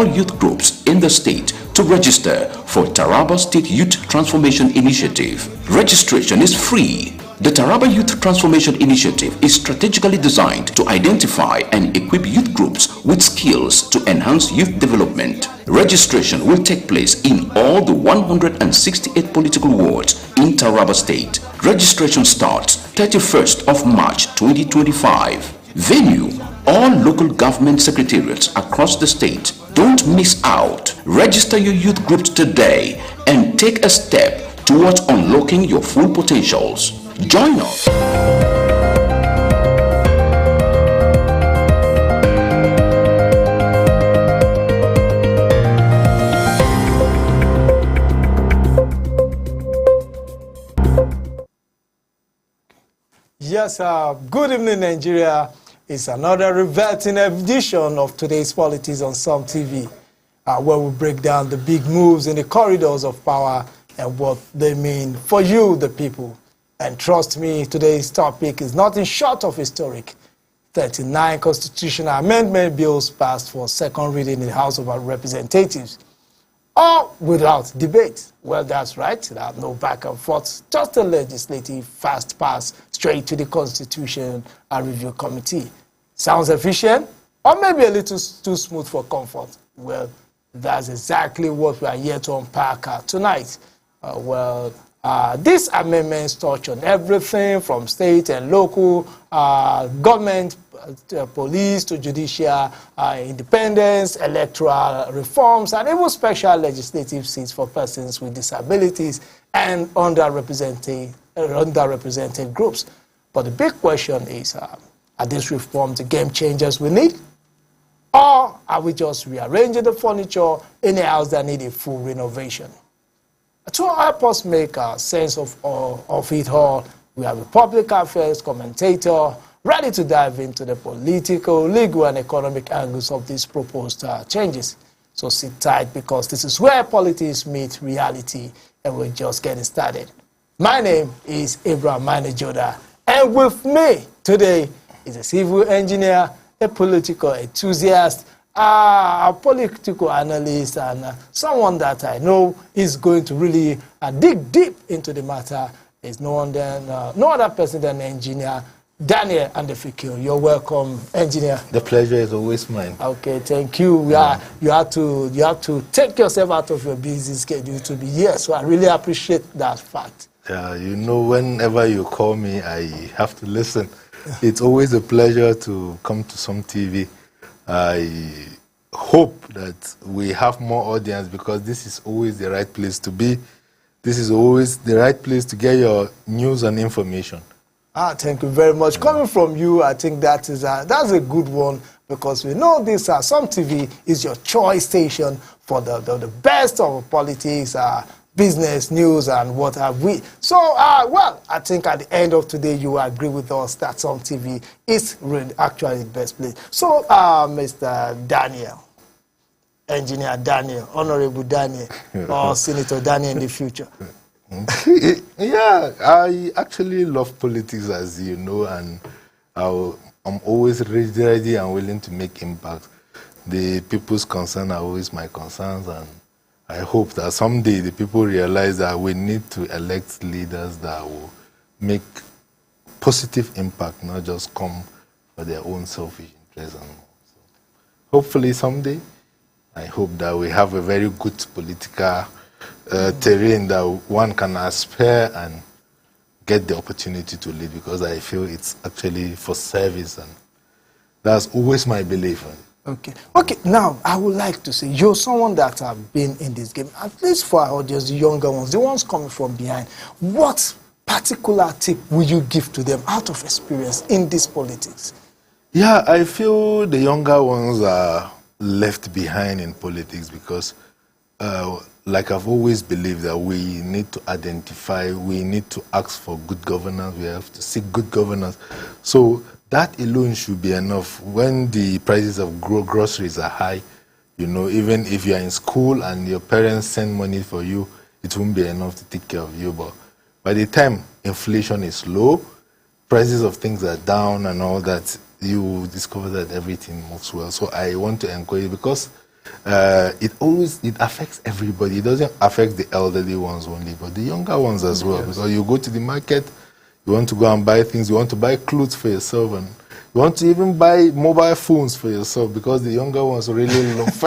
all youth groups in the state to register for Taraba State Youth Transformation Initiative. Registration is free. The Taraba Youth Transformation Initiative is strategically designed to identify and equip youth groups with skills to enhance youth development. Registration will take place in all the 168 political wards in Taraba State. Registration starts 31st of March 2025. Venue: all local government secretariats across the state. Don't miss out. Register your youth groups today and take a step towards unlocking your full potentials. Join us. Yes, good evening, Nigeria. It's another reverting edition of today's Politics on Some TV, where we break down the big moves in the corridors of power and what they mean for you, the people. And trust me, today's topic is nothing short of historic. 39 constitutional amendment bills passed for second reading in the House of Representatives, all without debate. Well, that's right. There's no back and forth. Just a legislative fast pass straight to the Constitution and Review Committee. Sounds efficient? Or maybe a little too smooth for comfort? Well, that's exactly what we are here to unpack tonight. These amendments touch on everything from state and local government, police to judicial independence, electoral reforms, and even special legislative seats for persons with disabilities and underrepresented groups. But the big question is, are these reforms the game changers we need? Or are we just rearranging the furniture in a house that needs a full renovation? To help us make sense of it all, we have a public affairs commentator ready to dive into the political, legal, and economic angles of these proposed changes. So sit tight, because this is where politics meet reality, and we're just getting started. My name is Abraham Manejoda, and with me today is a civil engineer, a political enthusiast, a political analyst, and someone that I know is going to really dig deep into the matter. Is no other person than engineer Daniel Andefikil. You're welcome, engineer. The pleasure is always mine. Okay, thank you. You have to take yourself out of your busy schedule to be here, so I really appreciate that fact. Yeah, you know, whenever you call me, I have to listen. It's always a pleasure to come to Some TV. I hope that we have more audience, because this is always the right place to be. This is always the right place to get your news and information. Thank you very much. Yeah. Coming from you, I think that's a good one, because we know this Some TV is your choice station for the best of politics, business, news, and what have we. So, well, I think at the end of today, you will agree with us that Some TV is really actually the best place. So, Mr. Daniel, Engineer Daniel, Honorable Daniel, or Senator Daniel in the future. Yeah, I actually love politics, as you know, and I'm always ready and willing to make impact. The people's concerns are always my concerns, and I hope that someday the people realize that we need to elect leaders that will make positive impact, not just come for their own selfish interests. So hopefully someday, I hope that we have a very good political terrain that one can aspire and get the opportunity to lead, because I feel it's actually for service, and that's always my belief. Okay. Now I would like to say you're someone that have been in this game, at least for our audience, the younger ones, the ones coming from behind. What particular tip will you give to them out of experience in this politics? Yeah, I feel the younger ones are left behind in politics, because like I've always believed, that we need to identify, we need to ask for good governance, we have to seek good governance. So that alone should be enough. When the prices of groceries are high, you know, even if you're in school and your parents send money for you, it won't be enough to take care of you. But by the time inflation is low, prices of things are down and all that, you discover that everything moves well. So I want to encourage, because it affects everybody. It doesn't affect the elderly ones only, but the younger ones as well. Because you go to the market, you want to go and buy things, you want to buy clothes for yourself, and you want to even buy mobile phones for yourself, because the younger ones really love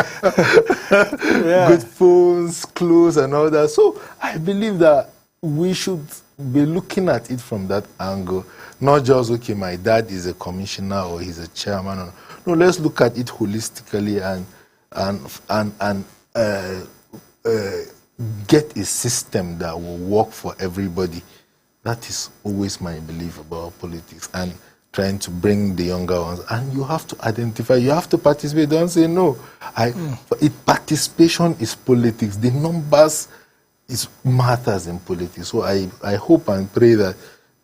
good phones, clothes, and all that. So I believe that we should be looking at it from that angle, not just, okay, my dad is a commissioner or he's a chairman. No, let's look at it holistically and get a system that will work for everybody. That is always my belief about politics, and trying to bring the younger ones. And you have to identify, you have to participate. Don't say no. Participation is politics. The numbers matters in politics. So I hope and pray that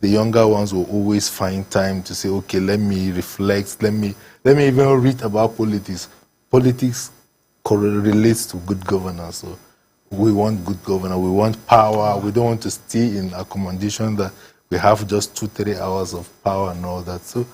the younger ones will always find time to say, okay, let me reflect, let me even read about politics. Politics relates to good governance. So we want good governance, we want power, we don't want to stay in accommodation that we have just 2-3 hours of power and all that. So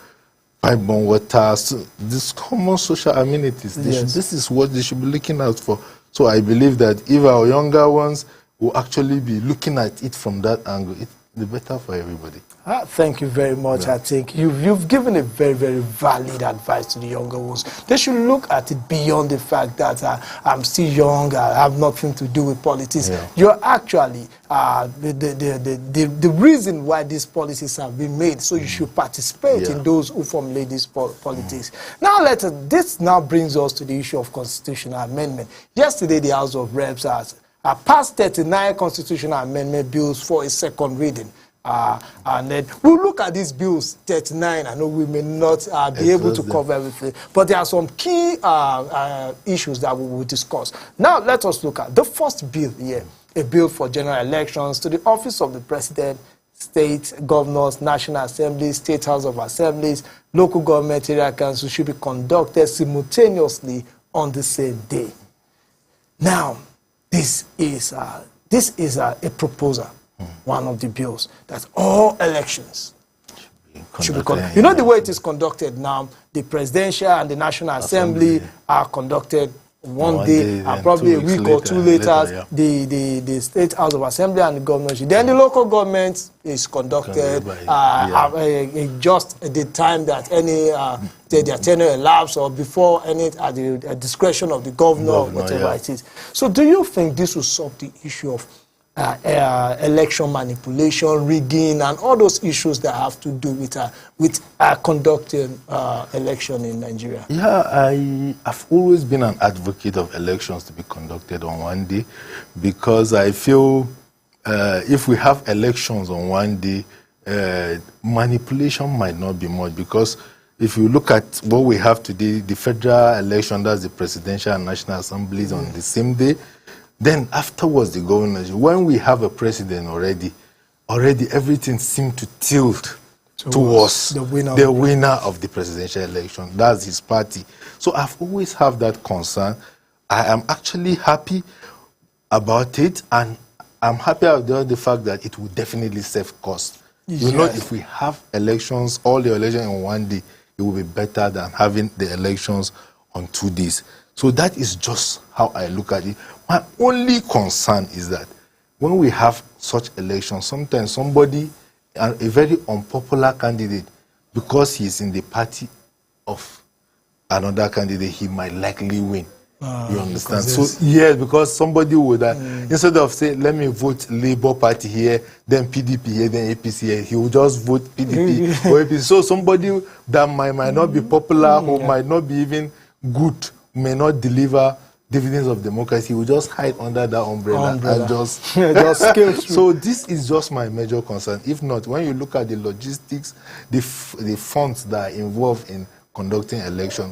pipe-borne water, so these common social amenities, this is what they should be looking out for. So I believe that if our younger ones will actually be looking at it from that angle, it's better for everybody. Thank you very much. Yeah. I think you've given a very, very valid advice to the younger ones. They should look at it beyond the fact that I'm still young, I have nothing to do with politics. Yeah. You're actually the reason why these policies have been made, so you should participate in those who formulate these politics. Now, this now brings us to the issue of constitutional amendment. Yesterday, the House of Reps has passed 39 constitutional amendment bills for a second reading. And then we'll look at these bills, 39. I know we may not be able to cover everything, but there are some key issues that we will discuss. Now, let us look at the first bill here, a bill for general elections to the office of the president, state governors, national assemblies, state house of assemblies, local government area councils should be conducted simultaneously on the same day. Now, this is a proposal, one of the bills, that all elections should be conducted. You know the way it is conducted now, the presidential and the National Assembly are conducted one day, and probably a week or two later, the State House of Assembly and the governorship. Then the local government is conducted just at the time that any their tenure elapsed, or before any at the discretion of the governor or whatever it is. So do you think this will solve the issue of election manipulation, rigging, and all those issues that have to do with conducting election in Nigeria? Yeah, I've always been an advocate of elections to be conducted on one day, because I feel if we have elections on one day, manipulation might not be much, because if you look at what we have today, the federal election, that's the presidential and national assemblies on the same day. Then afterwards, the governors. When we have a president already everything seemed to tilt towards the winner of the presidential election. That's his party. So I've always had that concern. I am actually happy about it, and I'm happy about the fact that it will definitely save cost. You know, if we have elections, all the elections in one day, it will be better than having the elections on 2 days. So that is just how I look at it. My only concern is that when we have such elections, sometimes somebody, a very unpopular candidate, because he's in the party of another candidate, he might likely win. You understand? So yes, because somebody would, instead of saying, let me vote Labour Party here, then PDP here, then APC here, he will just vote PDP or APC. So somebody that might not be popular, or might not be even good, may not deliver dividends of democracy, will just hide under that umbrella. And just scale through. So this is just my major concern. If not, when you look at the logistics, the funds that are involved in conducting election,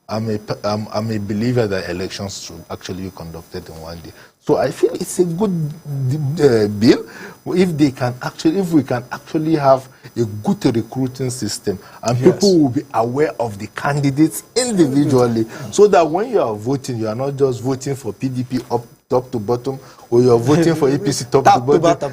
I'm a believer that elections should actually be conducted in one day. So I feel it's a good bill if we can actually have a good recruiting system, and people will be aware of the candidates individually, so that when you are voting, you are not just voting for PDP top to bottom, or you are voting for APC top to bottom.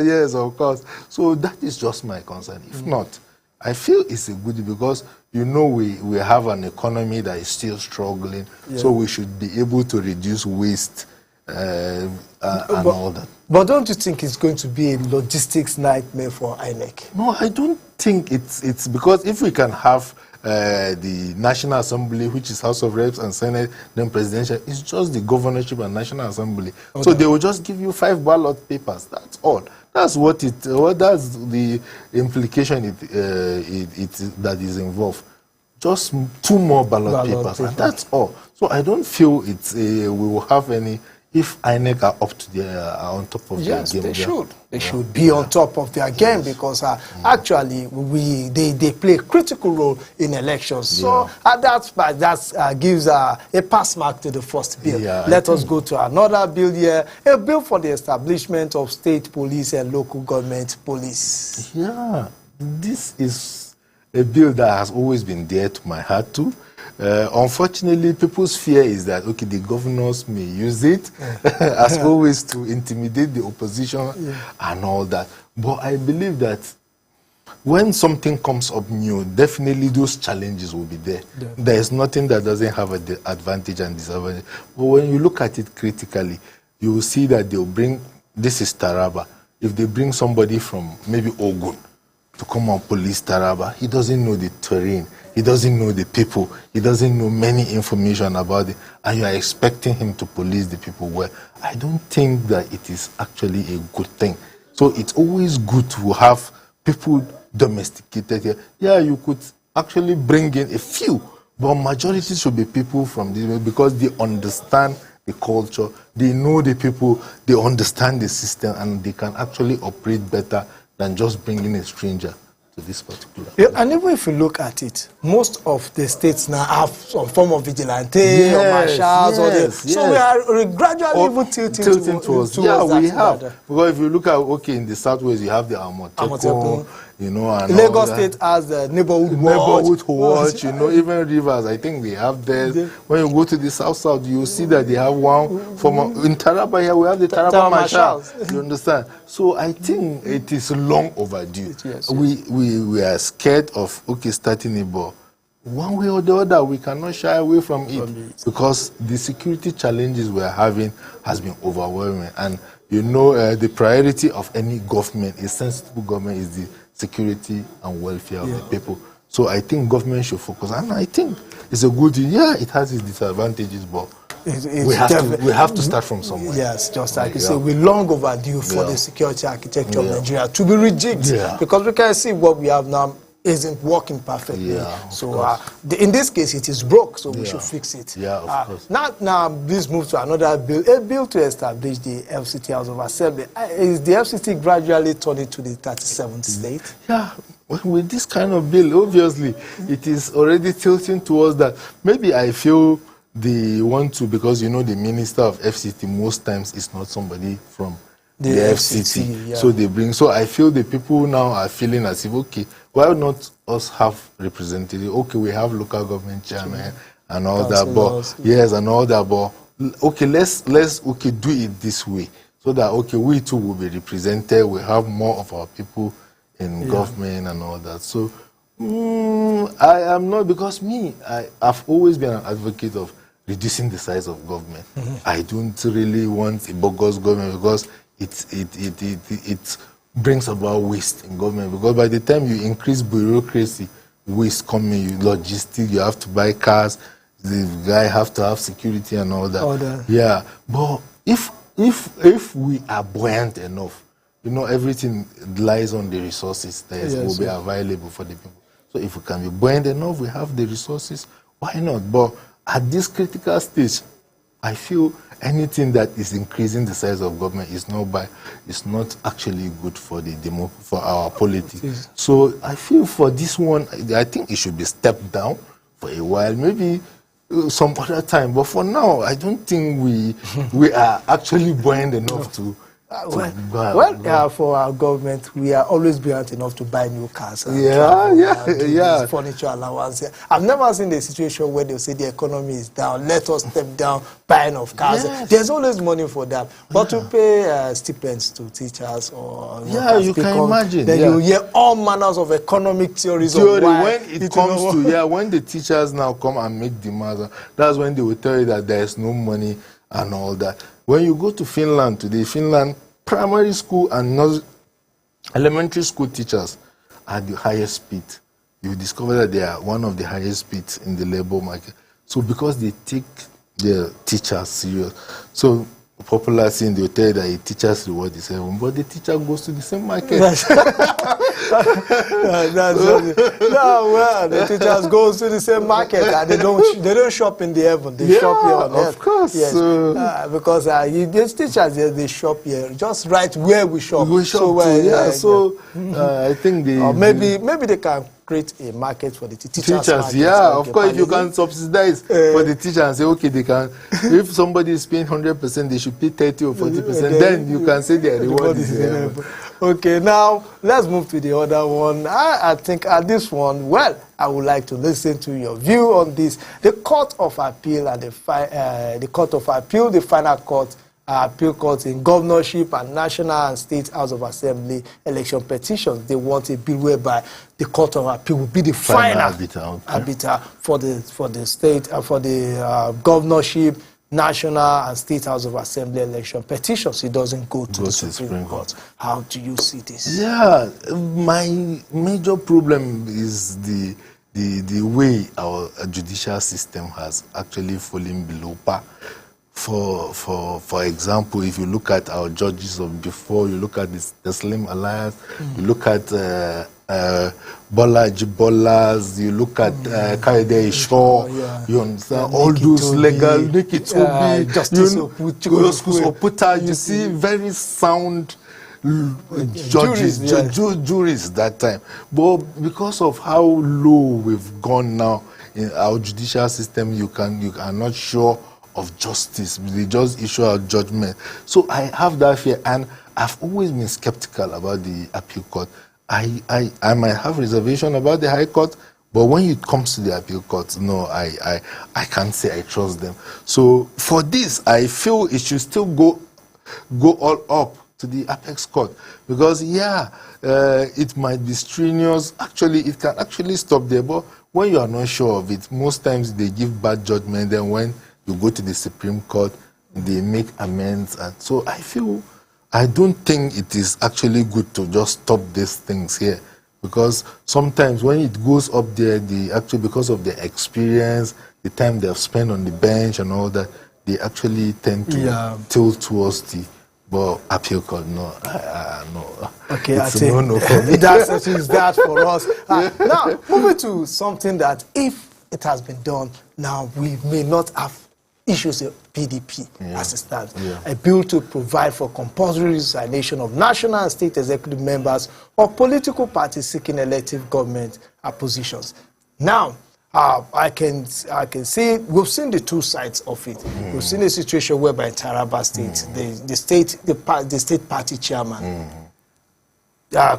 Yes, of course. So that is just my concern. If not, I feel it's a good because you know we have an economy that is still struggling, so we should be able to reduce waste and all that. But don't you think it's going to be a logistics nightmare for INEC? No, I don't think it's because if we can have the National Assembly, which is House of Reps and Senate, then presidential, it's just the governorship and National Assembly. Okay. So they will just give you 5 ballot papers. That's all. That's what it. That's the implication that is involved. Just 2 more ballot papers, and that's all. So I don't feel we will have any. If INEC are up to are on top of their game, they should. They should be on top of their game because actually they play a critical role in elections. So that gives a pass mark to the first bill. Let us go to another bill here, a bill for the establishment of state police and local government police. Yeah, this is a bill that has always been dear to my heart too. Unfortunately, people's fear is that, okay, the governors may use it as always to intimidate the opposition and all that. But I believe that when something comes up new, definitely those challenges will be there. There is nothing that doesn't have an advantage and disadvantage. But when you look at it critically, you will see that they'll bring, this is Taraba. If they bring somebody from maybe Ogun to come and police Taraba, he doesn't know the terrain. He doesn't know the people. He doesn't know many information about it. And you are expecting him to police the people well. I don't think that it is actually a good thing. So it's always good to have people domesticated here. Yeah, you could actually bring in a few, but majority should be people from this because they understand the culture, they know the people, they understand the system, and they can actually operate better than just bringing a stranger to this particular. Yeah, and even if you look at it, most of the states now have some form of vigilante or marshals. So we are gradually even tilting towards we have. Because if you look at, in the southwest, you have the Amotekun, and Lagos State has the neighborhood watch. Even Rivers, I think they have there. When you go to the south, you see that they have one from in Taraba here. We have the Taraba marshals. You understand? So I think it is long overdue. We are scared of starting a ball. One way or the other, we cannot shy away from it because the security challenges we are having has been overwhelming. And the priority of any government, a sensible government, is the security and welfare of the people. So I think government should focus. And I think it's a good thing. Yeah, it has its disadvantages, but we have to start from somewhere. Yes, just like you say, we're long overdue for the security architecture of Nigeria to be rejigged because we can see what we have now isn't working perfectly. So in this case, it is broke, so we should fix it. Of course. Now, please move to another bill, a bill to establish the FCT House of Assembly. Is the FCT gradually turning to the 37th state? Yeah, with this kind of bill, obviously, it is already tilting towards that. Maybe I feel they want to, because the minister of FCT most times is not somebody from the FCT. So they bring, so I feel the people now are feeling as if, why not us have representative? We have local government chairman and all that, but and all that, but let's do it this way so that we too will be represented. We have more of our people in government and all that. So I am not, because I've always been an advocate of reducing the size of government. I don't really want a bogus government because it brings about waste in government, because by the time you increase bureaucracy, waste coming, logistics, you have to buy cars, the guy have to have security and all that. But if we are buoyant enough, everything lies on the resources that will be available for the people. So if we can be buoyant enough, we have the resources, why not? But at this critical stage, I feel anything that is increasing the size of government is not actually good for for our politics. So I feel for this one, I think it should be stepped down for a while, maybe some other time. But for now, I don't think we are actually buoyant enough to For our government, we are always brilliant enough to buy new cars. Furniture allowance. I've never seen a situation where they'll say the economy is down, let us step down buying of cars. Yes. There's always money for that. But to pay stipends to teachers or you can imagine. Then you hear all manners of economic theories. When it comes to when the teachers now come and make demands, that's when they will tell you that there is no money and all that. When you go to Finland today, Finland primary school and elementary school teachers are the highest paid. You discover that they are one of the highest paid in the labor market. So because they take their teachers serious. So popular saying, they'll tell you that a teacher's reward is heaven, but the teacher goes to the same market. The teachers go to the same market and they don't shop in the heaven. They shop here on earth. Of course. Yes. Because these teachers, they shop here, just right where we shop. We shop I think maybe they can create a market for the teachers. Of course, if you can subsidize for the teacher and say, okay, they can. If somebody is paying 100%, they should pay 30 or 40%. Then you can say their reward is Okay, now let's move to the other one. I think at this one, I would like to listen to your view on this. The Court of Appeal and the Court of Appeal, the final court. Appeal courts in governorship and national and state House of Assembly election petitions. They want a bill whereby the Court of Appeal will be the final arbiter for the state, for the governorship, national and state House of Assembly election petitions. It doesn't go to the Supreme Court. How do you see this? My major problem is the way our judicial system has actually fallen below par. For example, if you look at our judges of before, you look at the Slim Alliance, you look at Bola Jibolas, you look at Kaide Shaw, you understand all those legal Nikitobi, Justice Oputa, you see very sound judges, juries that time. But because of how low we've gone now in our judicial system, you are not sure of justice. They just issue a judgment. So I have that fear, and I've always been skeptical about the appeal court. I might have reservation about the High Court, but when it comes to the appeal court, no, I can't say I trust them. So for this, I feel it should still go all up to the apex court, because it might be strenuous. Actually, it can actually stop there, but when you are not sure of it, most times they give bad judgment. Then when you go to the Supreme Court, they make amends. And so I don't think it is actually good to just stop these things here, because sometimes when it goes up there, because of their experience, the time they have spent on the bench and all that, they actually tend to tilt towards the appeal court. No. Okay, it's a no for me. That's for us. Now, moving to something that if it has been done, now we may not have issues of PDP as it stands. A bill to provide for compulsory resignation of national and state executive members of political parties seeking elective government positions. Now, I can see, we've seen the two sides of it. We've seen a situation whereby in Taraba State, the state party chairman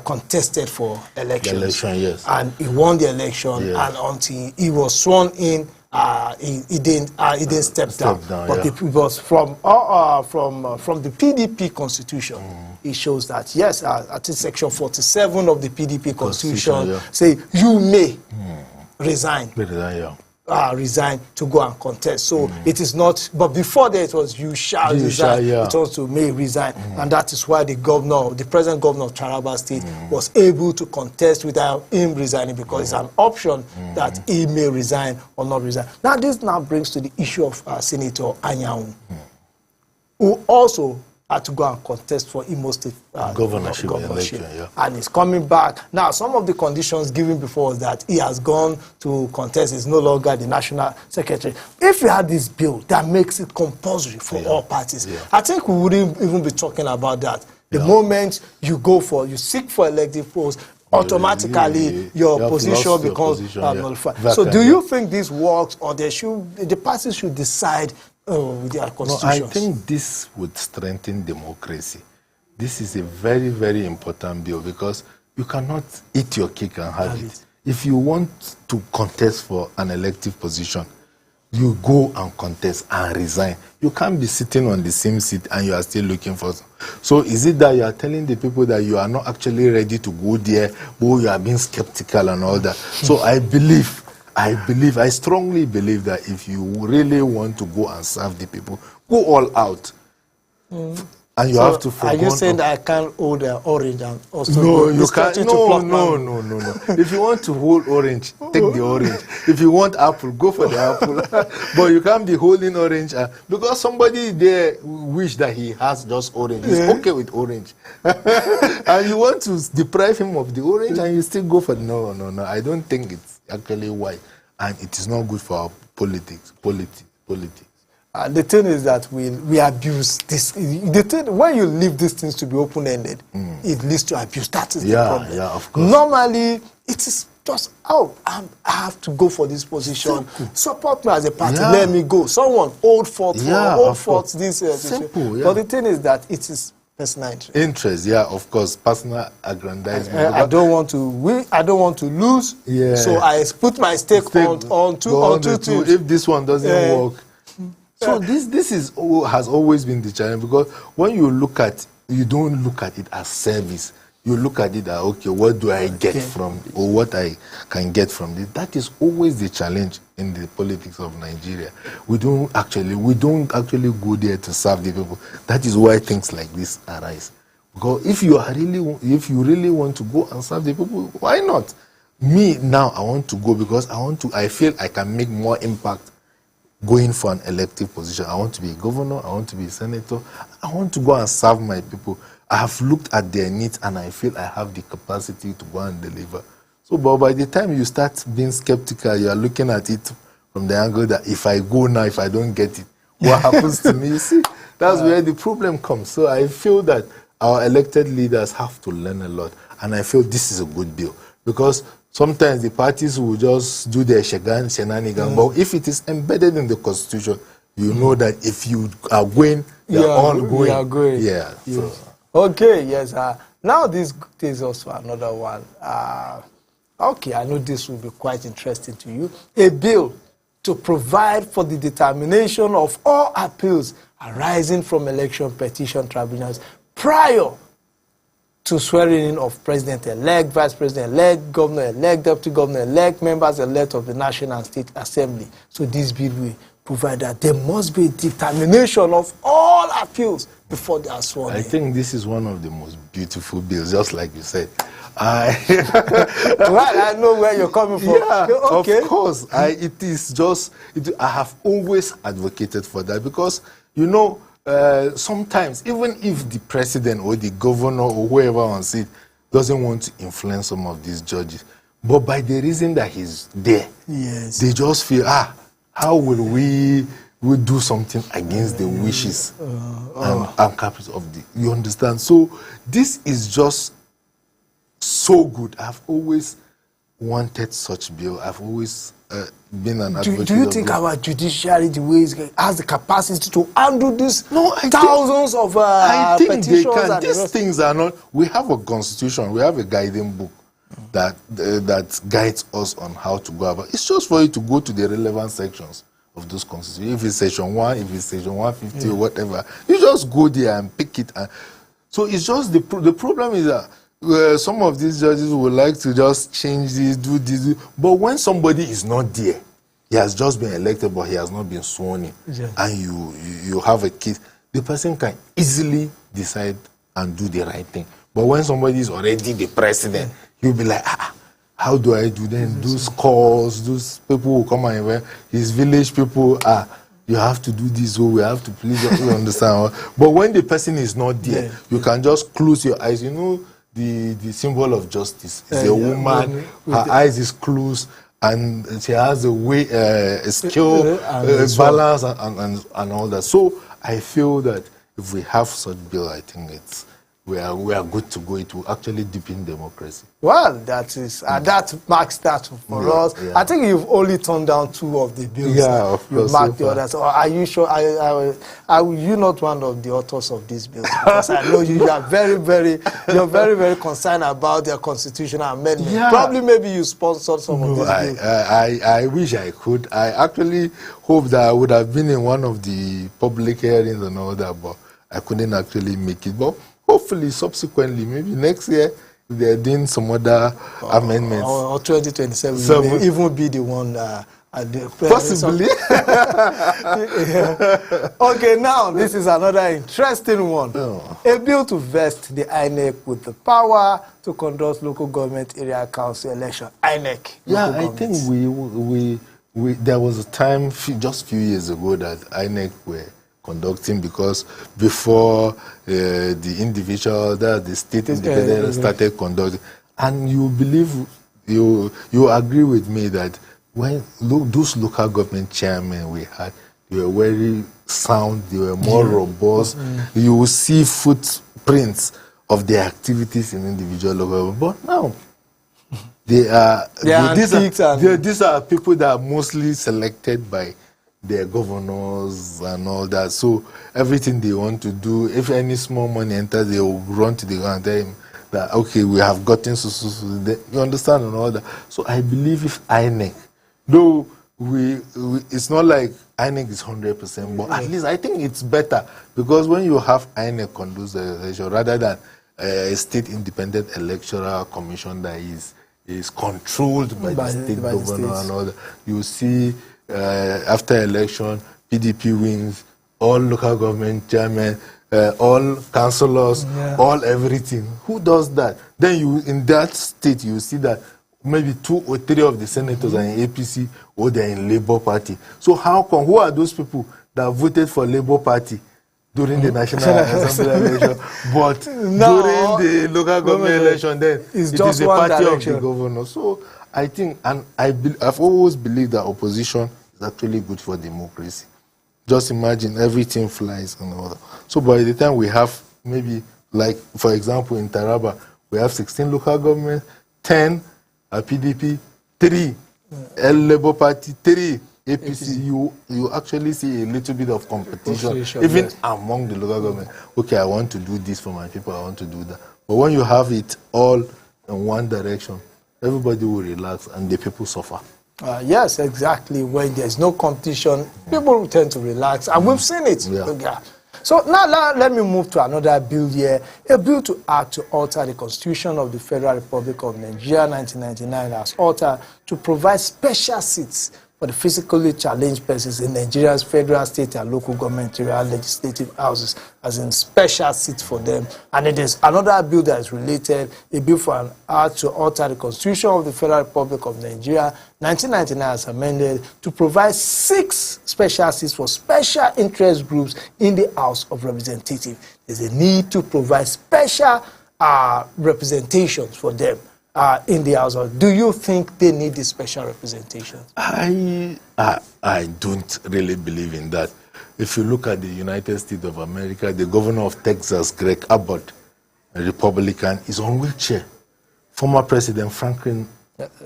contested for elections. And he won the election, and until he was sworn in, he didn't step down. But it was from the PDP constitution. It shows that yes, I think section 47 of the PDP constitution say you may resign. Resign to go and contest. So it is not, but before that it was you shall resign. It was to may resign. And that is why the present governor of Taraba State was able to contest without him resigning, because it's an option that he may resign or not resign. Now this now brings to the issue of Senator Anyanwu, who also had to go and contest for Imo State governorship. Election, and he's coming back. Now, some of the conditions given before was that he has gone to contest, is no longer the national secretary. If we had this bill that makes it compulsory for all parties, I think we wouldn't even be talking about that. The moment you seek for elective posts, automatically your position becomes nullified. So do you think this works, or the parties should decide with their constitutions? No, I think this would strengthen democracy, this is a very, very important bill because you cannot eat your cake and have it. If you want to contest for an elective position, you go and contest and resign. You can't be sitting on the same seat and you are still looking for. So is it that you are telling the people that you are not actually ready to go there, or you are being skeptical and all that? So I strongly believe that if you really want to go and serve the people, go all out. And you have to Are you saying that I can't hold the orange and also no, you can't. No. If you want to hold orange, take the orange. If you want apple, go for the apple. But you can't be holding orange because somebody there wish that he has just orange. He's okay with orange, and you want to deprive him of the orange, and you still go for no. I don't think it's actually wise, and it is not good for our politics. The thing is that we abuse this. The thing, when you leave these things to be open-ended, it leads to abuse. That is the problem. Yeah, of course. Normally, it is just, I have to go for this position. Support me as a party. Let me go. Someone hold forth this. Simple, But the thing is that it is personal interest. Of course, personal aggrandizement. I don't want to win. I don't want to lose. So I put my stake on two teams. If this one doesn't work. So this has always been the challenge, because when you don't look at it as service. You look at it as, okay, what do I get from, or what I can get from this? That is always the challenge in the politics of Nigeria. We don't actually go there to serve the people. That is why things like this arise. Because if you really want to go and serve the people, why not? Me now, I want to go because I feel I can make more impact going for an elective position. I want to be a governor, I want to be a senator, I want to go and serve my people. I have looked at their needs and I feel I have the capacity to go and deliver. So, but by the time you start being skeptical, you are looking at it from the angle that if I go now, if I don't get it, what happens to me? You see, that's where the problem comes. So I feel that our elected leaders have to learn a lot. And I feel this is a good bill, because sometimes the parties will just do their shenanigans, but if it is embedded in the constitution, you know that if you are going, they are all going. We are going. Yeah. Yes. So. Okay, yes. Now this is also another one. Okay, I know this will be quite interesting to you. A bill to provide for the determination of all appeals arising from election petition tribunals prior to swearing in of President-elect, Vice President-elect, Governor-elect, Deputy Governor-elect, members-elect of the National and State Assembly. So this bill will provide that there must be a determination of all appeals before they are sworn in. I think this is one of the most beautiful bills, just like you said. Well, I know where you're coming from. Yeah, okay. Of course. I have always advocated for that, because, sometimes, even if the president or the governor or whoever on seat doesn't want to influence some of these judges, but by the reason that he's there, they just feel, how will we do something against the wishes and caprice of the, you understand? So this is just so good. I've always wanted such bill. I've always been an advocate. Do you think our judiciary, the way it has the capacity to handle this thousands of petitions? They can. These things are not. We have a constitution. We have a guiding book that guides us on how to go about. It's just for you to go to the relevant sections of those constitutions. If it's section 1, if it's section 150 or whatever, you just go there and pick it. So it's just the problem is that some of these judges would like to just change this, do this, but when somebody is not there, he has just been elected, but he has not been sworn in, and you have a case, the person can easily decide and do the right thing. But when somebody is already the president, he'll be like, how do I do then? Those calls, those people who come and his village people, you have to do this, so we have to please you understand. But when the person is not there, you can just close your eyes. The symbol of justice is a woman, her eyes is closed, and she has a way, a skill, balance, and all that. So I feel that if we have such bill, I think we are good to go. It will actually deepen democracy. Well, that is that marks that for us. Yeah. I think you've only turned down 2 of the bills. Yeah, of you course, marked so the others. Or are you sure? Are you not one of the authors of these bills? Because I know you are you're very concerned about their constitutional amendment. Yeah. Probably maybe you sponsored some of these bills. I wish I could. I actually hope that I would have been in one of the public hearings and all that, but I couldn't actually make it. But hopefully, subsequently, maybe next year, if they're doing some other amendments. Or 2027, you may even be the one possibly. Okay, now this is another interesting one. A bill to vest the INEC with the power to conduct local government area council election. INEC. Yeah, I think there was a time just a few years ago that INEC were conducting, because before the individual, the state independent started conducting, and you agree with me that when those local government chairmen we had, they were very sound, they were more robust. You will see footprints of their activities in individual local government. But now these are people that are mostly selected by their governors and all that. So everything they want to do, if any small money enters, they will run to the ground and tell him that, okay, we have gotten so. You understand and all that. So I believe if INEC, though it's not like INEC is 100%, but at least I think it's better, because when you have INEC conduct the election rather than a state independent electoral commission that is controlled by the state governor and all that, you see. After election, PDP wins, all local government chairmen, all councillors, all everything. Who does that? Then in that state, you see that maybe 2 or 3 of the senators are in APC or they're in Labour Party. So how come? Who are those people that voted for Labour Party during the National Assembly election, but during the local government election, then it is the party of the governor? So I think, and I've always believed that opposition is actually good for democracy. Just imagine everything flies and all that. So by the time we have maybe, like for example in Taraba, we have 16 local governments, 10 are PDP, 3 Labour Party, 3 APC. You actually see a little bit of competition even among the local government. Okay, I want to do this for my people, I want to do that. But when you have it all in one direction, everybody will relax and the people suffer. Yes, exactly. When there's no competition, people tend to relax, and we've seen it. So now let me move to another bill here, a bill to act to alter the Constitution of the Federal Republic of Nigeria 1999 as altered to provide special seats for the physically challenged persons in Nigeria's federal, state, and local government area legislative houses, as in special seats for them. And it is another bill that is related, a bill for an act to alter the Constitution of the Federal Republic of Nigeria 1999 as amended to provide 6 special seats for special interest groups in the House of Representatives. There's a need to provide special representations for them in the House. Do you think they need this special representation? I don't really believe in that. If you look at the United States of America, the governor of Texas, Greg Abbott, a Republican, is on wheelchair. Former President Franklin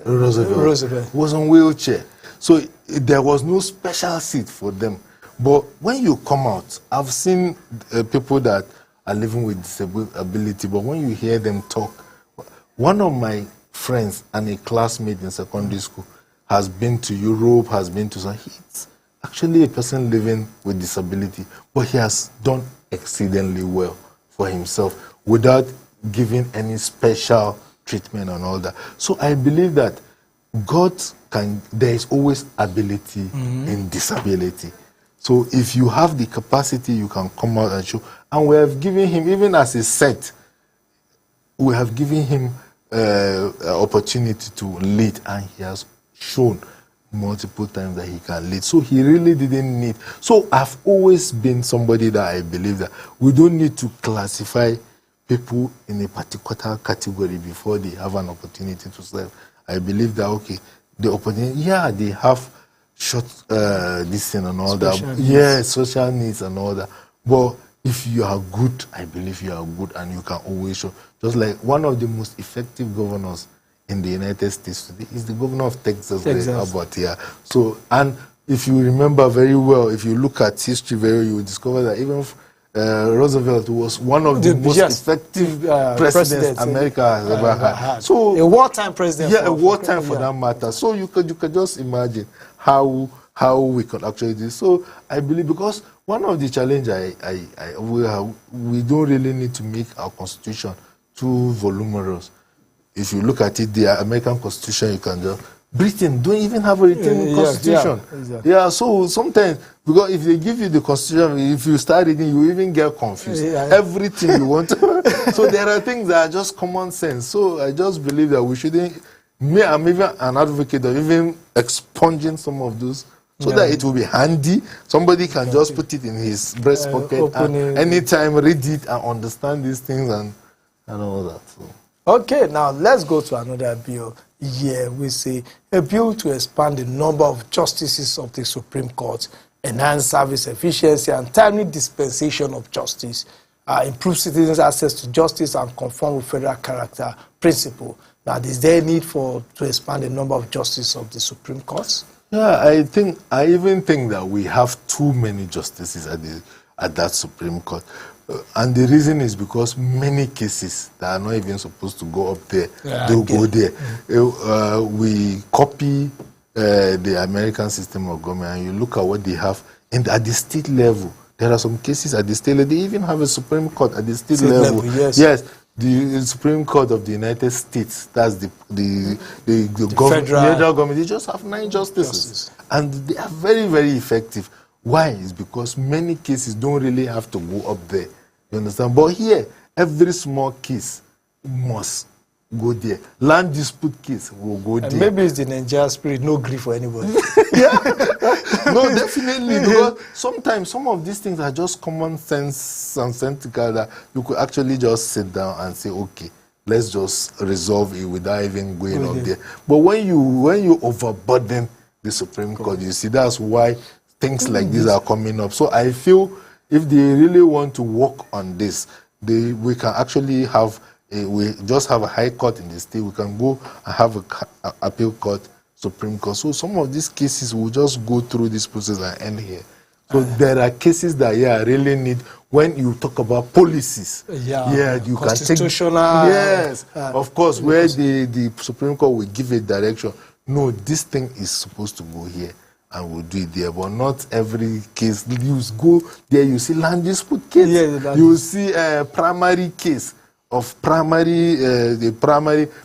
Roosevelt was on wheelchair. So there was no special seat for them. But when you come out, I've seen people that are living with disability, but when you hear them talk, one of my friends and a classmate in secondary school has been to Europe, has been to some. He's actually a person living with disability, but he has done exceedingly well for himself without giving any special treatment and all that. So I believe that there is always ability in disability. So if you have the capacity, you can come out and show. And we have given him, even as a set, we have given him opportunity to lead, and he has shown multiple times that he can lead. So he really didn't need. So I've always been somebody that I believe that we don't need to classify people in a particular category before they have an opportunity to serve. I believe that, okay, the opportunity, they have short this thing and all that. Social needs and all that. But if you are good, I believe you are good, and you can always show. Just like one of the most effective governors in the United States today is the governor of Texas. Abbott, yeah. So, and if you remember very well, if you look at history very, you will discover that even Roosevelt was one of the most effective presidents America has ever had. So a wartime president. Yeah, a wartime for that matter. So you could just imagine how we could actually do. So I believe, because one of the challenges we don't really need to make our constitution too voluminous. If you look at it, the American Constitution, you can just. Britain don't even have a written constitution. Yeah, exactly. So sometimes, because if they give you the constitution, if you start reading, you even get confused. Everything you want. So there are things that are just common sense. So I just believe that we shouldn't. I'm even an advocate of even expunging some of those, so that it will be handy. Somebody can just put it in his breast pocket and anytime read it and understand these things and all that. So. Okay, now let's go to another bill. Here we say a bill to expand the number of justices of the Supreme Court, enhance service efficiency and timely dispensation of justice, improve citizens' access to justice and conform with federal character principle. Now, is there a need to expand the number of justices of the Supreme Court? Yeah, I even think that we have too many justices at that Supreme Court. And the reason is because many cases that are not even supposed to go up there, they'll go there. We copy the American system of government, and you look at what they have at the state level. There are some cases at the state level. They even have a Supreme Court at the state level. Yes. The Supreme Court of the United States, that's the federal government, they just have 9 justices. And they are very, very effective. Why? It's because many cases don't really have to go up there. You understand? But here, every small case must go there. Land dispute case will go there. Maybe it's the Nigerian spirit, no grief for anybody. No, definitely. Because sometimes some of these things are just common sense and sensical that you could actually just sit down and say, okay, let's just resolve it without even going up there. But when you overburden the Supreme Court, you see, that's why things like this are coming up. So I feel if they really want to work on this, we can actually have we just have a high court in the state. We can go and have a appeal court, Supreme Court. So some of these cases will just go through this process and end here. So there are cases that really need, when you talk about policies, you can take of course, where the Supreme Court will give a direction. No, this thing is supposed to go here, and we'll do it there. But not every case. You go there, you see land dispute case. You see a primary case of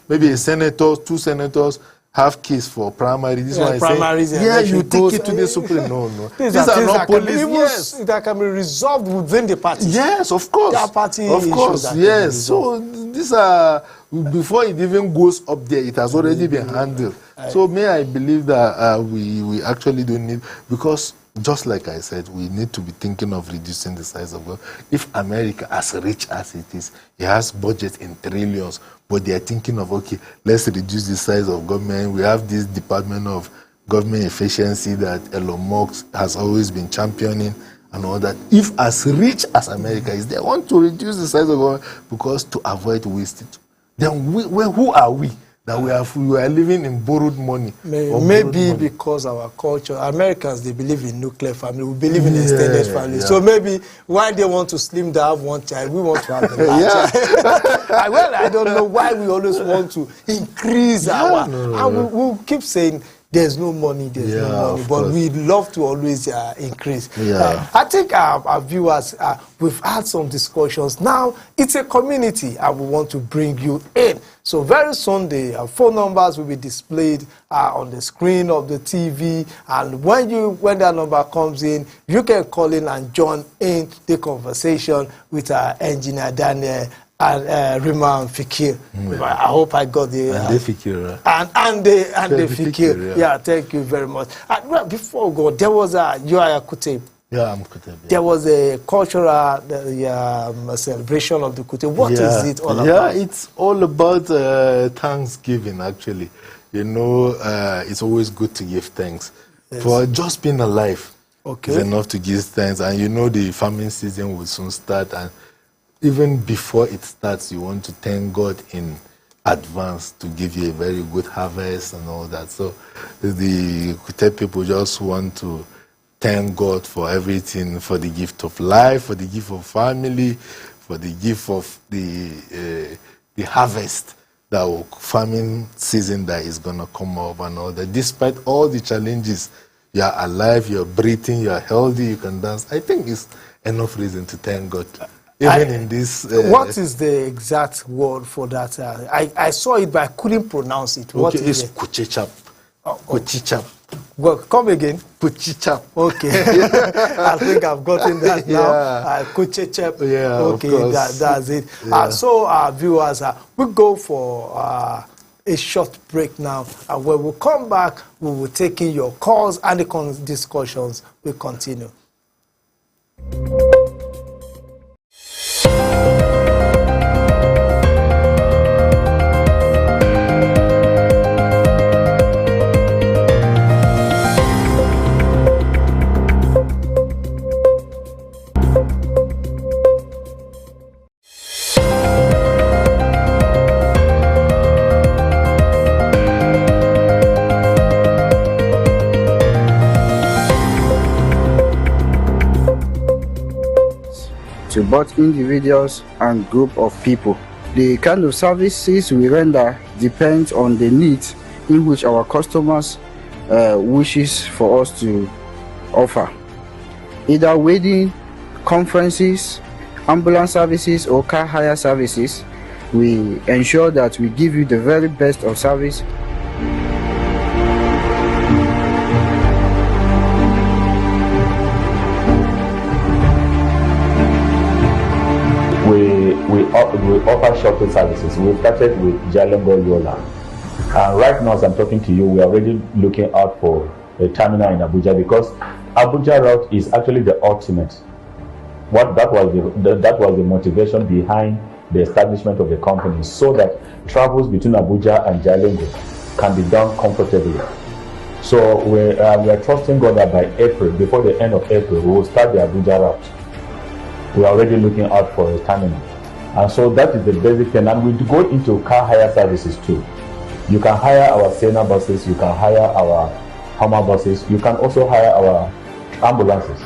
maybe a senator, 2 senators have case for primary. This one primaries. You take it to the Supreme. No. These are not police. That can be resolved within the party. Yes, of course. That party. Of course, yes. So these are, before it even goes up there, it has already been handled. So I believe that we actually don't need, because just like I said, we need to be thinking of reducing the size of government. If America, as rich as it is, it has budget in trillions, but they are thinking of, okay, let's reduce the size of government. We have this Department of Government Efficiency that Elon Musk has always been championing and all that. If as rich as America is, they want to reduce the size of government because to avoid wasting. Then who are we? That we are living in borrowed money. Maybe because our culture, Americans, they believe in nuclear family. We believe in extended family. So maybe why they want to slim down, have one child, we want to have the large child. Well, I don't know why we always want to increase our. And we'll keep saying there's no money, but we'd love to always increase. I think our viewers, we've had some discussions. Now, it's a community, and we want to bring you in. So very soon, the phone numbers will be displayed on the screen of the TV. And when that number comes in, you can call in and join in the conversation with our engineer, Daniel, and Rima and Fikir. I hope I got the... And the Fikir. And the Fikir. Yeah, thank you very much. Well, before we go, there was you are Kuteb. Yeah, I'm Kuteb. Yeah. There was a cultural celebration of the Kuteb. What is it all about? Yeah, it's all about Thanksgiving, actually. You know, it's always good to give thanks for just being alive. Okay. It's enough to give thanks. And you know the farming season will soon start. And even before it starts, you want to thank God in advance to give you a very good harvest and all that. So the Kuteb people just want to thank God for everything, for the gift of life, for the gift of family, for the gift of the harvest, that farming season that is going to come up and all that. Despite all the challenges, you are alive, you're breathing, you're healthy, you can dance. I think it's enough reason to thank God. Even in this... what is the exact word for that? I saw it, but I couldn't pronounce it. What okay, is it's it? Kuchichap. Kuchichap. Well, come again. Kuchichap. Okay. I think I've gotten that now. Yeah. Kuchichap. Yeah, okay, of course. that's it. Yeah. So, viewers, we'll go for a short break now. And when we come back, we will take in your calls and the discussions will continue. To both individuals and group of people. The kind of services we render depends on the needs in which our customers wishes for us to offer. Either wedding, conferences, ambulance services or car hire services, we ensure that we give you the very best of service. We offer shuttle services. We started with Jalingo Yola. Right now, as I'm talking to you, we are already looking out for a terminal in Abuja, because Abuja route is actually the ultimate. That was the motivation behind the establishment of the company, so that travels between Abuja and Jalingo can be done comfortably. So we are trusting God that by April, before the end of April, we will start the Abuja route. We are already looking out for a terminal. And so that is the basic thing. And we go into car hire services too. You can hire our Sienna buses, you can hire our Hummer buses, you can also hire our ambulances.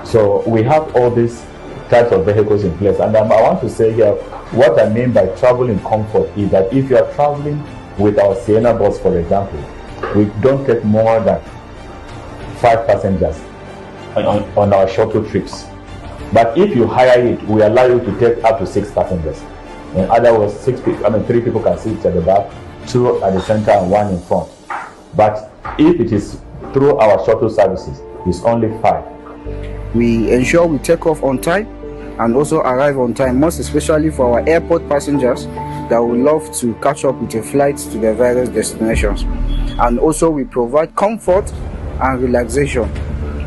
So we have all these types of vehicles in place. And I want to say here, what I mean by travel in comfort is that if you are traveling with our Sienna bus, for example, we don't take more than 5 passengers on our shuttle trips. But if you hire it, we allow you to take up to 6 passengers. In other words, 3 people can sit at the back, 2 at the center and 1 in front. But if it is through our shuttle services, it's only 5. We ensure we take off on time and also arrive on time, most especially for our airport passengers that would love to catch up with a flight to their various destinations. And also we provide comfort and relaxation.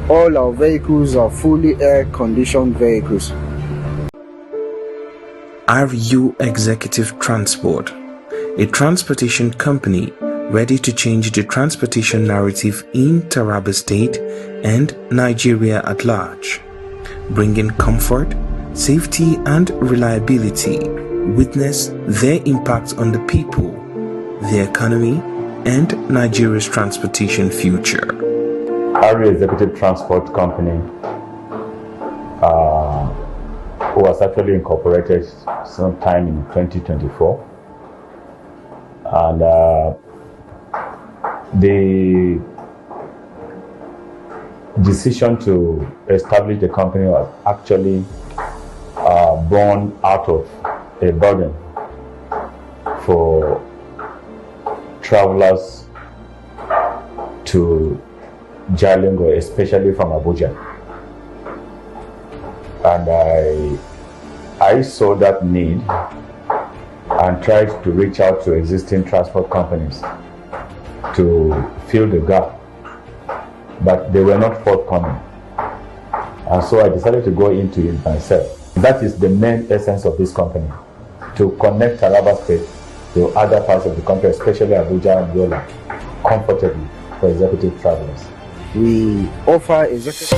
All our vehicles are fully air-conditioned vehicles. RU Executive Transport, a transportation company ready to change the transportation narrative in Taraba State and Nigeria at large, bringing comfort, safety and reliability. Witness their impact on the people, the economy and Nigeria's transportation future. RU Executive Transport Company was actually incorporated sometime in 2024, and the decision to establish the company was actually born out of a burden for travelers to Jalingo, especially from Abuja. And I saw that need and tried to reach out to existing transport companies to fill the gap, but they were not forthcoming. And so I decided to go into it myself. That is the main essence of this company, to connect Taraba State to other parts of the country, especially Abuja and Yola, comfortably for executive travelers. We offer executive...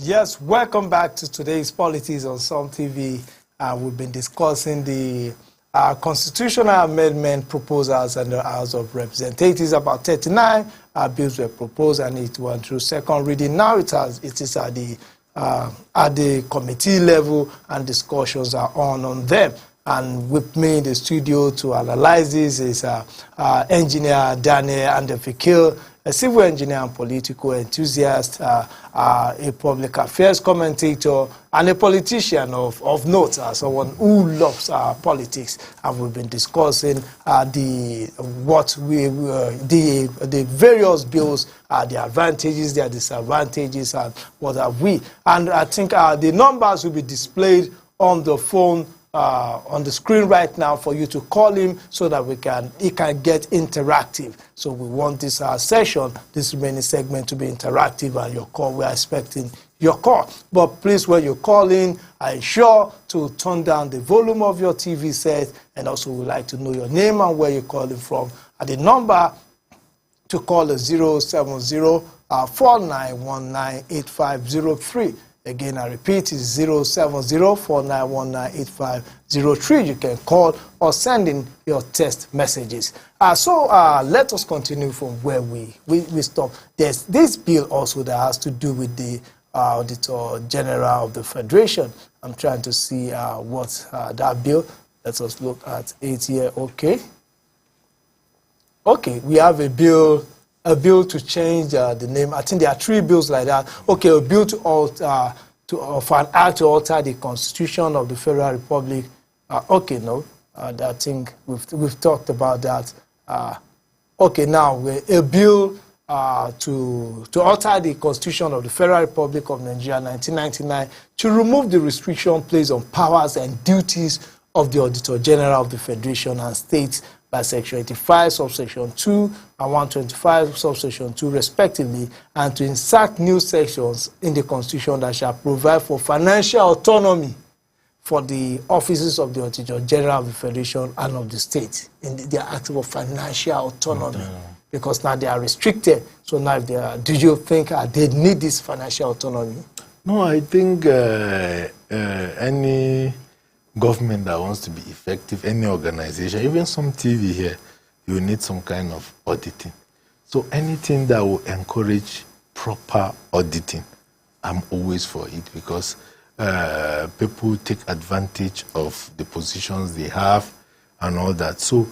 Yes, welcome back to today's Politics on Sun TV. We've been discussing the constitutional amendment proposals in the House of Representatives. About 39 bills were proposed and it went through second reading. Now it is at the committee level and discussions are on them. And with me in the studio to analyze this is engineer Daniel Andefikil, a civil engineer and political enthusiast, a public affairs commentator, and a politician of note, someone who loves politics. And we've been discussing the various bills, the advantages, their disadvantages, and what have we. And I think the numbers will be displayed on the phone. On the screen right now for you to call him so that he can get interactive. So we want this session, this remaining segment to be interactive, and your call, we are expecting your call. But please, when you call in, ensure to turn down the volume of your TV set, and also we'd like to know your name and where you're calling from. And the number to call is 070-4919-8503. Again, I repeat, it's 070-4919-8503. You can call or send in your text messages. So let us continue from where we stop. There's this bill also that has to do with the Auditor General of the Federation. I'm trying to see what that bill. Let us look at it here. Okay, we have a bill to change the name. I think there are 3 bills like that. Okay, a bill for an act to alter the Constitution of the Federal Republic. I think we've talked about that. Okay, now a bill to alter the Constitution of the Federal Republic of Nigeria 1999 to remove the restriction placed on powers and duties of the Auditor General of the Federation and states by Section 85, Subsection 2, and 125, Subsection 2, respectively, and to insert new sections in the Constitution that shall provide for financial autonomy for the offices of the Auditor General of the Federation and of the state. They are acting for financial autonomy because now they are restricted. So now, do you think they need this financial autonomy? No, I think any government that wants to be effective, any organization, even some TV here, you need some kind of auditing. So anything that will encourage proper auditing, I'm always for it, because people take advantage of the positions they have and all that. So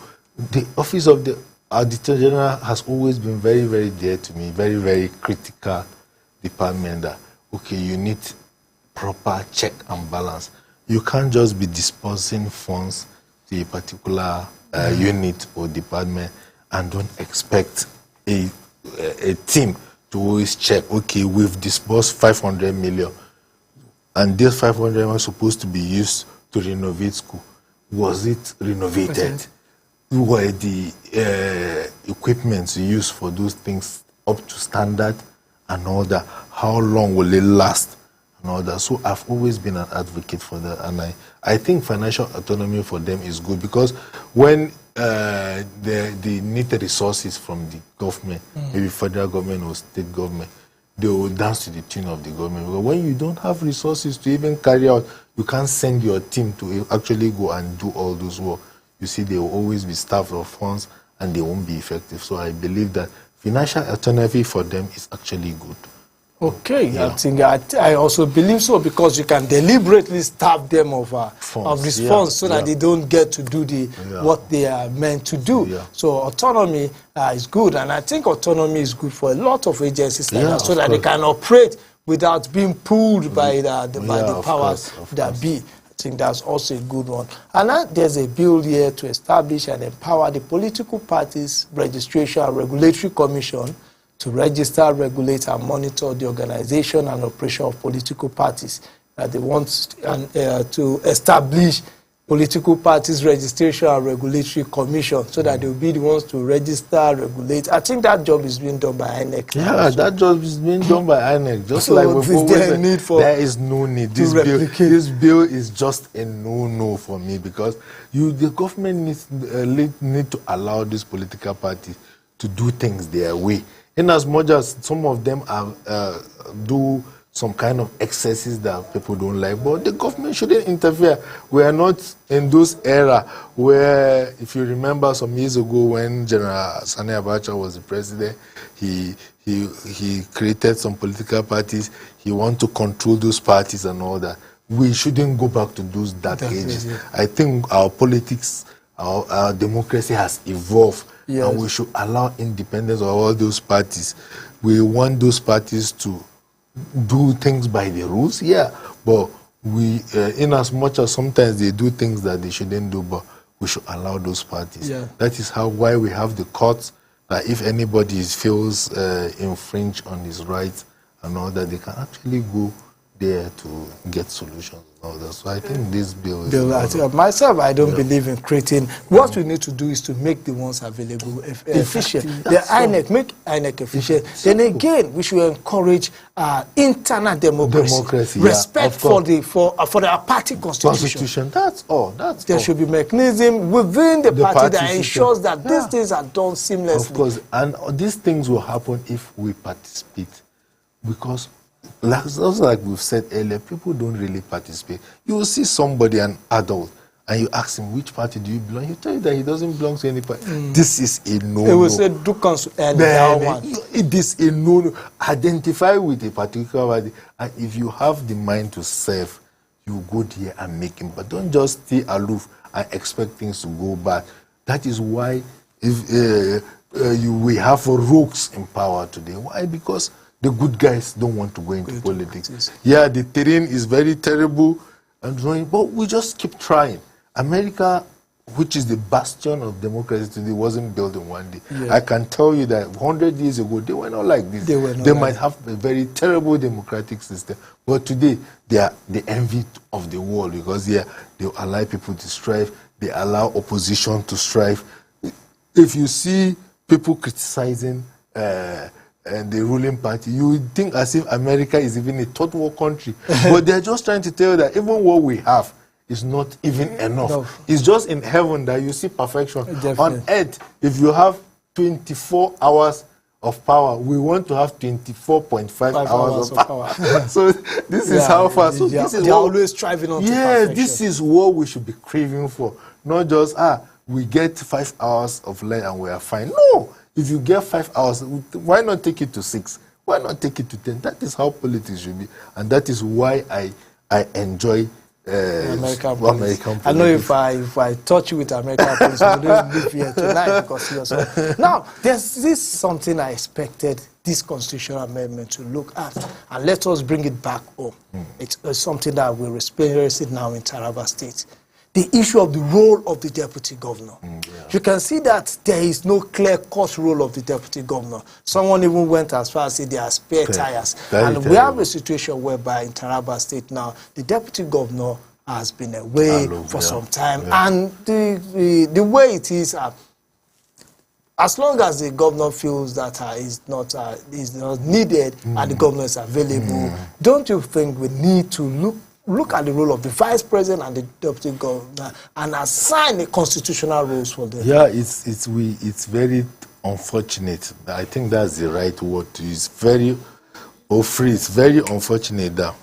the office of the Auditor General has always been very, very dear to me, very, very critical department that, okay, you need proper check and balance. You can't just be dispersing funds to a particular unit or department and don't expect a team to always check, okay, we've disbursed 500 million and this 500 million was supposed to be used to renovate school. Was it renovated? Were the equipment used for those things up to standard and all that? How long will it last? And all that. So I've always been an advocate for that, and I think financial autonomy for them is good, because when they need the resources from the government, maybe federal government or state government, they will dance to the tune of the government. Because when you don't have resources to even carry out, you can't send your team to actually go and do all those work. You see, they will always be starved of funds and they won't be effective. So I believe that financial autonomy for them is actually good. Okay, yeah. I think I also believe so, because you can deliberately starve them of this funds so that they don't get to do what they are meant to do. Yeah. So autonomy is good, and I think autonomy is good for a lot of agencies like that, so that they can operate without being pulled by the powers that be. I think that's also a good one. And there's a bill here to establish and empower the Political Parties Registration and Regulatory Commission to register, regulate, and monitor the organization and operation of political parties. They want to establish political parties registration and regulatory commission so that they will be the ones to register, regulate. I think that job is being done by INEC. Yeah, that job is being done by INEC. Just so like we've always said, there is no need. This bill is just a no-no for me, because the government need to allow these political parties to do things their way. In as much as some of them do some kind of excesses that people don't like, but the government shouldn't interfere. We are not in those era where, if you remember some years ago when General Sani Abacha was the president, he created some political parties. He wanted to control those parties and all that. We shouldn't go back to those dark ages. I think our politics, our democracy has evolved, and we should allow independence of all those parties. We want those parties to do things by the rules, but we, in as much as sometimes they do things that they shouldn't do, but we should allow those parties. That is why we have the courts, that if anybody feels infringed on his rights and all that, they can actually go there to get solutions and all that. So I think this bill is... myself, I don't believe in creating... What we need to do is to make the ones available efficient. The INEC, make INEC efficient. Then again, we should encourage internal democracy. Respect for the party constitution. That's all. There should be mechanism within the party that ensures that these things are done seamlessly. Of course, and these things will happen if we participate, because like we've said earlier, people don't really participate. You will see somebody, an adult, and you ask him, which party do you belong? He'll tell you that he doesn't belong to any party. This is a no-no. It will say, it is a no-no. Identify with a particular party, and if you have the mind to serve, you go there and make him. But don't just stay aloof and expect things to go bad. That is why we have rogues in power today. Why? Because the good guys don't want to go into politics. Yeah, the terrain is very terrible, but we just keep trying. America, which is the bastion of democracy today, wasn't built in one day. I can tell you that 100 years ago, they were not like this. They might have a very terrible democratic system, but today they are the envy of the world, because they allow people to strive, they allow opposition to strive. If you see people criticizing and the ruling party, you would think as if America is even a third world country. But they're just trying to tell you that even what we have is not even enough. It's just in heaven that you see perfection. On earth, if you have 24 hours of power, we want to have 24.5 hours of power. So this is how far. So this is always striving on to perfection. This is what we should be craving for. Not just, we get 5 hours of light and we are fine. No! If you get 5 hours, why not take it to 6? Why not take it to 10? That is how politics should be. And that is why I enjoy American politics. I know if I touch you with American politics, we don't live here tonight because you're so... Now, there's this something I expected this constitutional amendment to look at, and let us bring it back home. It's something that we're experiencing now in Taraba State. The issue of the role of the deputy governor. You can see that there is no clear-cut role of the deputy governor. Someone even went as far as say they are spare tires. And we have a situation whereby in Taraba State now, the deputy governor has been away for some time. And the way it is, as long as the governor feels that is not needed and the governor is available, don't you think we need to look at the role of the vice president and the deputy governor and assign the constitutional roles for them? Yeah, it's very unfortunate. I think that's the right word to use. It's very unfortunate that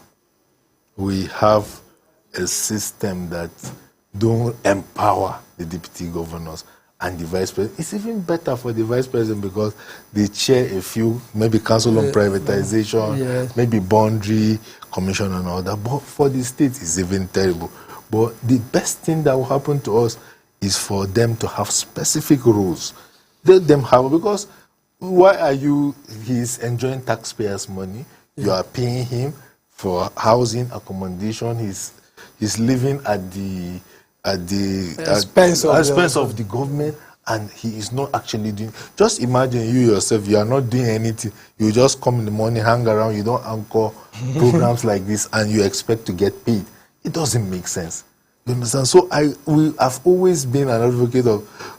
we have a system that don't empower the deputy governors and the vice president. It's even better for the vice president because they chair a few, maybe council on privatization, maybe boundary commission and all that. But for the state, it's even terrible. But the best thing that will happen to us is for them to have specific rules. Let them have, because why are he's enjoying taxpayers' money. You are paying him for housing, accommodation. He's living at the expense of the government, and he is not actually doing. Just imagine you yourself, you are not doing anything. You just come in the morning, hang around, you don't anchor programs like this, and you expect to get paid. It doesn't make sense. You understand? So we have always been an advocate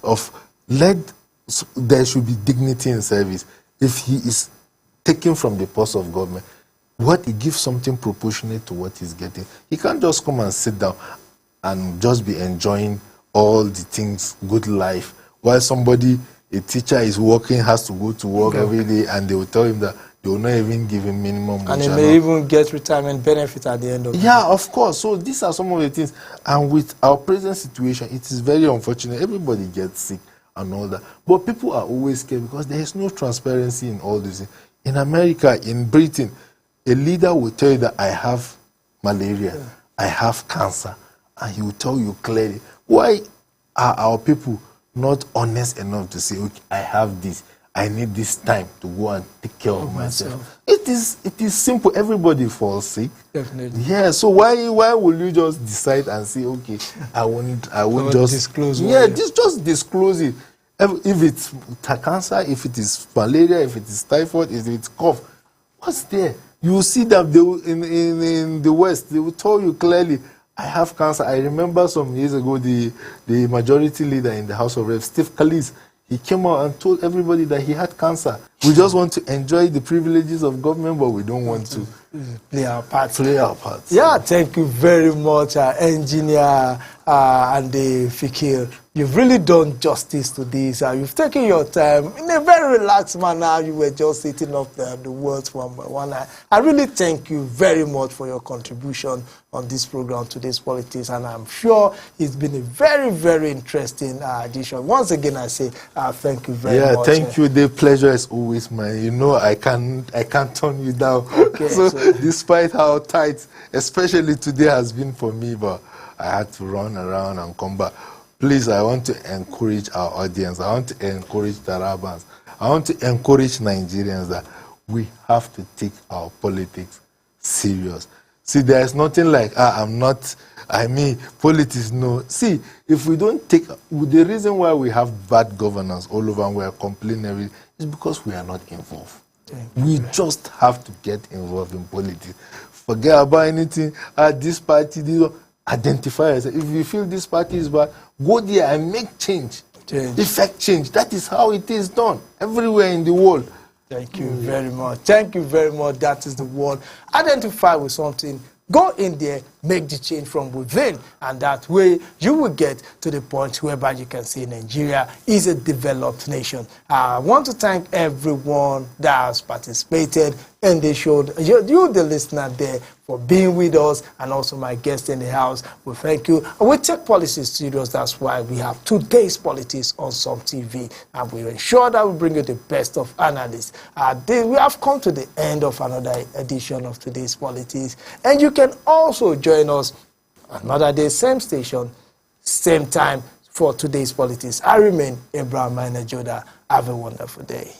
of there should be dignity in service. If he is taken from the purse of government, he gives something proportionate to what he's getting. He can't just come and sit down and just be enjoying all the things, good life, while a teacher is working, has to go to work every day, and they will tell him that they will not even give him minimum wage. And he may even get retirement benefit at the end of the day. Yeah, of course. So these are some of the things. And with our present situation, it is very unfortunate. Everybody gets sick and all that. But people are always scared because there is no transparency in all this. In America, in Britain, a leader will tell you that I have malaria, I have cancer, and he will tell you clearly. Why are our people not honest enough to say, okay, I have this, I need this time to go and take care of myself? It is simple. Everybody falls sick. Definitely. Yeah. So why will you just decide and say, okay, I won't just disclose? Yeah, just disclose it. If it's cancer, if it is malaria, if it is typhoid, if it's cough, what's there? You will see that they will, in the West, they will tell you clearly, I have cancer. I remember some years ago, the majority leader in the House of Reps, Steve Scalise, he came out and told everybody that he had cancer. We just want to enjoy the privileges of government, but we don't want to play our part. Yeah, thank you very much, Engineer Andy Fikir. You've really done justice to this. You've taken your time in a very relaxed manner. You were just sitting up there, the words one by one. I really thank you very much for your contribution on this program, Today's Politics, and I'm sure it's been a very, very interesting edition. Once again, I say thank you very much. Yeah, thank you. The pleasure is always mine. You know, I can't turn you down. Okay, so despite how tight, especially today has been for me, but I had to run around and come back. Please, I want to encourage our audience. I want to encourage Tarabans. I want to encourage Nigerians that we have to take our politics serious. See, there is nothing like, politics, no. See, if we don't take, the reason why we have bad governance all over and we are complaining is because we are not involved. We just have to get involved in politics. Forget about anything, this party, this. Identify yourself. If you feel this party is bad, go there and make change. Effect change. That is how it is done everywhere in the world. Thank you very much. Thank you very much. That is the word. Identify with something. Go in there, make the change from within, and that way you will get to the point whereby you can say Nigeria is a developed nation. I want to thank everyone that has participated in the show. You, the listener there, for being with us, and also my guest in the house. We thank you. We take policy serious. That's why we have Today's Politics on Some TV, and we ensure that we bring you the best of analysts. We have come to the end of another edition of Today's Politics, and you can also join us another day, same station, same time for Today's Politics. I remain Abraham Maina Joda. Have a wonderful day.